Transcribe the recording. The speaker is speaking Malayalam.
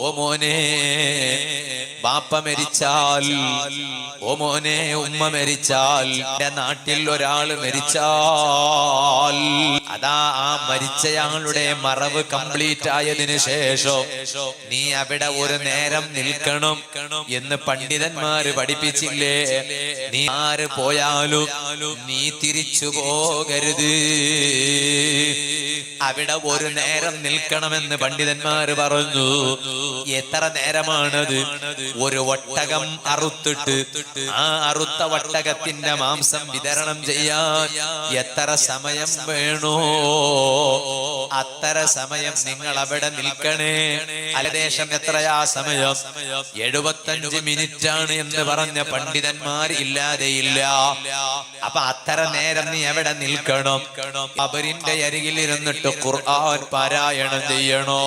ഓ മോനെ ബാപ്പ മരിച്ചാൽ, ഓ മോനെ ഉമ്മ മരിച്ചാൽ, എന്റെ നാട്ടിൽ ഒരാള് മരിച്ചാൽ അതാ ആ മരിച്ചയാളുടെ മറവ് കംപ്ലീറ്റ് ആയതിനു ശേഷം നീ അവിടെ ഒരു നേരം നിൽക്കണം എന്ന് പണ്ഡിതന്മാര് പഠിപ്പിച്ചില്ലേ? നീ ആര് പോയാലും നീ തിരിച്ചു പോകരുത്, അവിടെ ഒരു നേരം നിൽക്കണമെന്ന് പണ്ഡിതന്മാര് പറഞ്ഞു. എത്ര നേരമാണത്? ഒരു ഒട്ടകം അറുത്തിട്ട് ആ അറുത്ത ഒട്ടകത്തിന്റെ മാംസം വിതരണം ചെയ്യാൻ എത്ര സമയം വേണോ അത്ര സമയം നിങ്ങൾ അവിടെ നിൽക്കണേ. ഏകദേശം എത്രയാ സമയം? 75 മിനിറ്റ് ആണ് എന്ന് പറഞ്ഞ പണ്ഡിതന്മാർ ഇല്ലാതെയില്ല. അപ്പൊ അത്ര നേരം നീ എവിടെ നിൽക്കണം? അവരിന്റെ അരികിൽ ഇരുന്നിട്ട് ഖുർആൻ പാരായണം ചെയ്യണോ?